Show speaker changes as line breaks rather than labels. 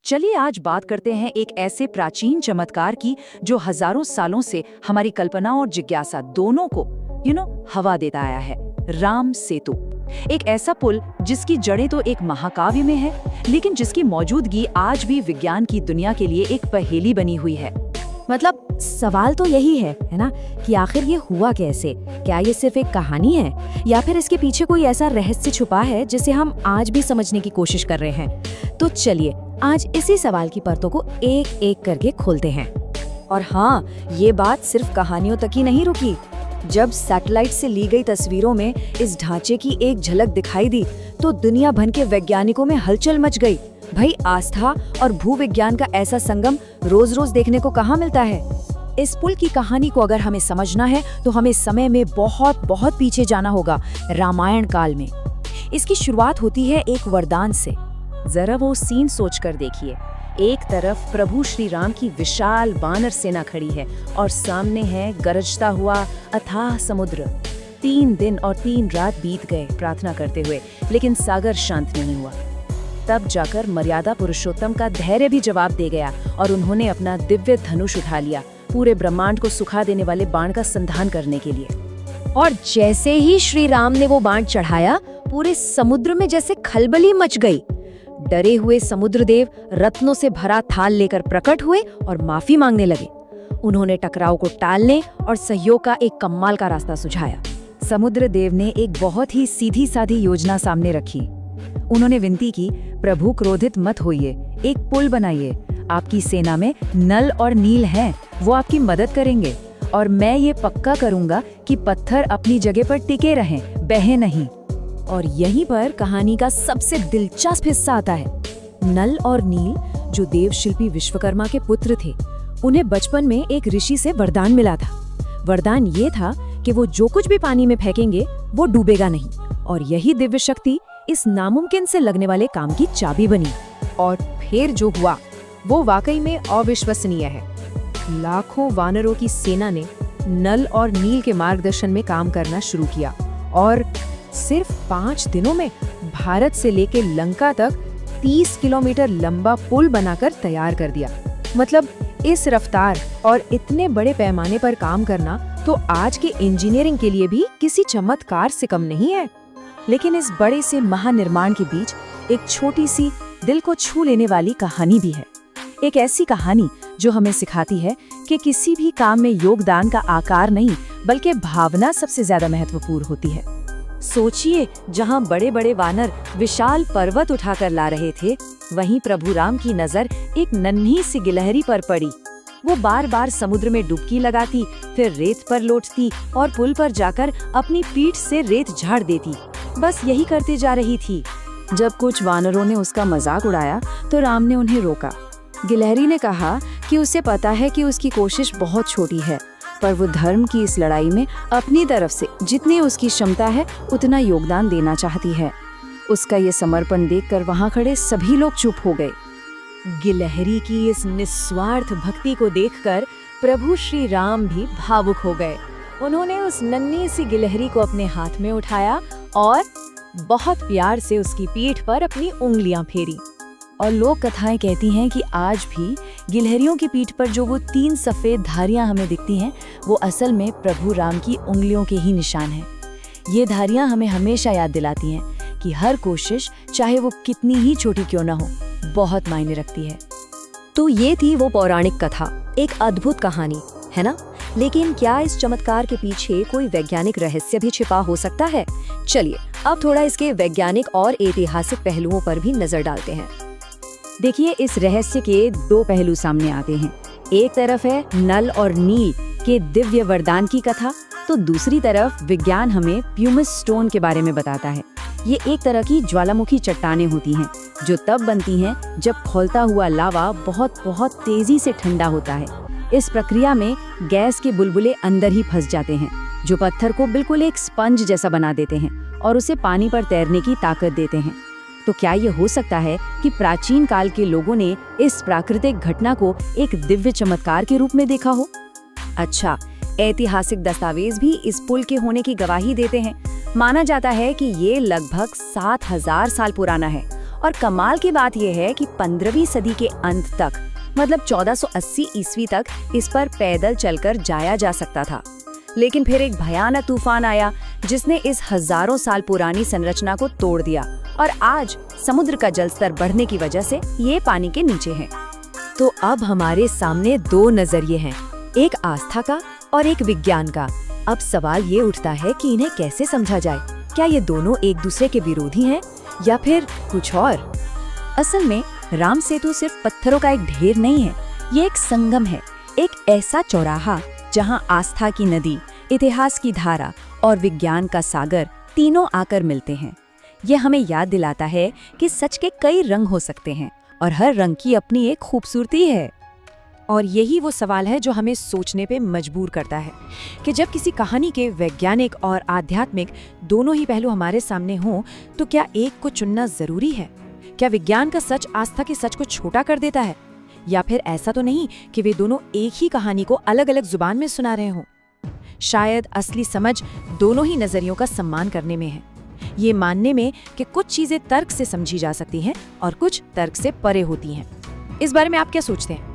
चलिए आज बात करते हैं एक ऐसे प्राचीन चमत्कार की जो हजारों सालों से हमारी कल्पना और जिज्ञासा दोनों को हवा देता आया है। राम सेतु, एक ऐसा पुल जिसकी जड़ें तो एक महाकाव्य में है, लेकिन जिसकी मौजूदगी आज भी विज्ञान की दुनिया के लिए एक पहेली बनी हुई है।
मतलब सवाल तो यही है ना, कि आखिर ये हुआ कैसे? क्या ये सिर्फ एक कहानी है या फिर इसके पीछे कोई ऐसा रहस्य छुपा है जिसे हम आज भी समझने की कोशिश कर रहे हैं? तो चलिए आज इसी सवाल की परतों को एक एक करके खोलते हैं। और हाँ, ये बात सिर्फ कहानियों तक ही नहीं रुकी। जब सैटेलाइट से ली गई तस्वीरों में इस ढांचे की एक झलक दिखाई दी तो दुनिया भर के वैज्ञानिकों में हलचल मच गई। भाई, आस्था और भूविज्ञान का ऐसा संगम रोज रोज देखने को कहाँ मिलता है। इस पुल की कहानी को अगर हमें समझना है तो हमें समय में बहुत बहुत पीछे जाना होगा, रामायण काल में। इसकी शुरुआत होती है एक वरदान से। जरा वो सीन सोचकर देखिए। एक तरफ प्रभु श्री राम की विशाल वानर सेना खड़ी है और सामने है गरजता हुआ अथाह समुद्र। 3 दिन और 3 रात बीत गए प्रार्थना करते हुए, लेकिन सागर शांत नहीं हुआ। तब जाकर मर्यादा पुरुषोत्तम का धैर्य भी जवाब दे गया और उन्होंने अपना दिव्य धनुष उठा लिया, पूरे ब्रह्मांड को सुखा देने वाले बाण का संधान करने के लिए। और जैसे ही श्री राम ने वो बाण चढ़ाया, पूरे समुद्र में जैसे खलबली मच गई। डरे हुए समुद्रदेव रत्नों से भरा थाल लेकर प्रकट हुए और माफी मांगने लगे। उन्होंने टकराव को टालने और सहयोग का एक कमाल का रास्ता सुझाया।
समुद्रदेव ने एक बहुत ही सीधी साधी योजना सामने रखी। उन्होंने विनती की, प्रभु क्रोधित मत होइए, एक पुल बनाइए। आपकी सेना में नल और नील हैं, वो आपकी मदद करेंगे और मैं ये पक्का करूंगा कि पत्थर अपनी जगह पर टिके रहें, बहे नहीं।
और यहीं पर कहानी का सबसे दिलचस्प हिस्सा आता है। नल और नील, जो देवशिल्पी विश्वकर्मा के पुत्र थे, उन्हें बचपन में एक ऋषि से वरदान मिला था। वरदान ये था कि वो जो कुछ भी पानी में फेंकेंगे वो डूबेगा नहीं। और यही दिव्य शक्ति इस नामुमकिन से लगने वाले काम की चाबी बनी।
और फिर जो हुआ वो वाकई में अविश्वसनीय है। लाखों वानरों की सेना ने नल और नील के मार्गदर्शन में काम करना शुरू किया और सिर्फ 5 दिनों में भारत से लेकर लंका तक 30 किलोमीटर लंबा पुल बनाकर तैयार कर दिया। मतलब इस रफ्तार और इतने बड़े पैमाने पर काम करना तो आज के इंजीनियरिंग के लिए भी किसी चमत्कार से कम नहीं है।
लेकिन इस बड़े से महानिर्माण के बीच एक छोटी सी दिल को छू लेने वाली कहानी भी है। एक ऐसी कहानी जो हमें सिखाती है कि किसी भी काम में योगदान का आकार नहीं, बल्कि भावना सबसे ज्यादा महत्वपूर्ण होती है।
सोचिए, जहाँ बड़े बड़े वानर विशाल पर्वत उठाकर ला रहे थे, वहीं प्रभु राम की नजर एक नन्ही सी गिलहरी पर पड़ी। वो बार बार समुद्र में डुबकी लगाती, फिर रेत पर लौटती और पुल पर जाकर अपनी पीठ से रेत झाड़ देती। बस यही करती जा रही थी।
जब कुछ वानरों ने उसका मजाक उड़ाया तो राम ने उन्हें रोका। गिलहरी ने कहा कि उसे पता है कि उसकी कोशिश बहुत छोटी है, पर वो धर्म की इस लड़ाई में अपनी तरफ से जितनी उसकी क्षमता है उतना योगदान देना चाहती है। उसका ये समर्पण देखकर वहाँ खड़े सभी लोग चुप हो गए।
गिलहरी की इस निस्वार्थ भक्ति को देखकर प्रभु श्री राम भी भावुक हो गए। उन्होंने उस नन्ही सी गिलहरी को अपने हाथ में उठाया और बहुत प्यार से उसकी पीठ पर अपनी उंगलियां फेरी।
और लोक कथाएं कहती हैं कि आज भी गिलहरियों की पीठ पर जो वो 3 सफेद धारियां हमें दिखती हैं, वो असल में प्रभु राम की उंगलियों के ही निशान हैं। ये धारियां हमें हमेशा याद दिलाती हैं कि हर कोशिश, चाहे वो कितनी ही छोटी क्यों ना हो, बहुत मायने रखती है।
तो ये थी वो पौराणिक कथा, एक अद्भुत कहानी, है ना? लेकिन क्या इस चमत्कार के पीछे कोई वैज्ञानिक रहस्य भी छिपा हो सकता है? चलिए अब थोड़ा इसके वैज्ञानिक और ऐतिहासिक पहलुओं पर भी नजर डालते हैं।
देखिए, इस रहस्य के 2 पहलू सामने आते हैं। एक तरफ है नल और नील के दिव्य वरदान की कथा, तो दूसरी तरफ विज्ञान हमें प्यूमिस स्टोन के बारे में बताता है। ये एक तरह की ज्वालामुखी चट्टानें होती हैं जो तब बनती हैं जब खौलता हुआ लावा बहुत बहुत तेजी से ठंडा होता है। इस प्रक्रिया में गैस के बुलबुले अंदर ही फंस जाते हैं, जो पत्थर को बिल्कुल एक स्पंज जैसा बना देते हैं और उसे पानी पर तैरने की ताकत देते हैं। तो क्या ये हो सकता है कि प्राचीन काल के लोगों ने इस प्राकृतिक घटना को एक दिव्य चमत्कार के रूप में देखा हो? अच्छा, ऐतिहासिक दस्तावेज भी इस पुल के होने की गवाही देते हैं। माना जाता है कि ये लगभग 7000 साल पुराना है और कमाल की बात यह है कि 15वीं सदी के अंत तक, मतलब 1480 ईस्वी तक इस पर पैदल चलकर जाया जा सकता था। लेकिन फिर एक भयानक तूफान आया जिसने इस हजारों साल पुरानी संरचना को तोड़ दिया और आज समुद्र का जलस्तर बढ़ने की वजह से ये पानी के नीचे है।
तो अब हमारे सामने दो नजरिए हैं, एक आस्था का और एक विज्ञान का। अब सवाल ये उठता है कि इन्हें कैसे समझा जाए। क्या ये दोनों एक दूसरे के विरोधी हैं या फिर कुछ और?
असल में राम सेतु सिर्फ पत्थरों का एक ढेर नहीं है, ये एक संगम है, एक ऐसा चौराहा जहां आस्था की नदी, इतिहास की धारा और विज्ञान का सागर तीनों आकर मिलते हैं। ये हमें याद दिलाता है कि सच के कई रंग हो सकते हैं और हर रंग की अपनी एक खूबसूरती है।
और यही वो सवाल है जो हमें सोचने पे मजबूर करता है कि जब किसी कहानी के वैज्ञानिक और आध्यात्मिक दोनों ही पहलू हमारे सामने हों, तो क्या एक को चुनना जरूरी है? क्या विज्ञान का सच आस्था के सच को छोटा कर देता है? या फिर ऐसा तो नहीं कि वे दोनों एक ही कहानी को अलग अलग जुबान में सुना रहे हों? शायद असली समझ दोनों ही नजरियों का सम्मान करने में है, ये मानने में कि कुछ चीजें तर्क से समझी जा सकती हैं और कुछ तर्क से परे होती हैं। इस बारे में आप क्या सोचते हैं?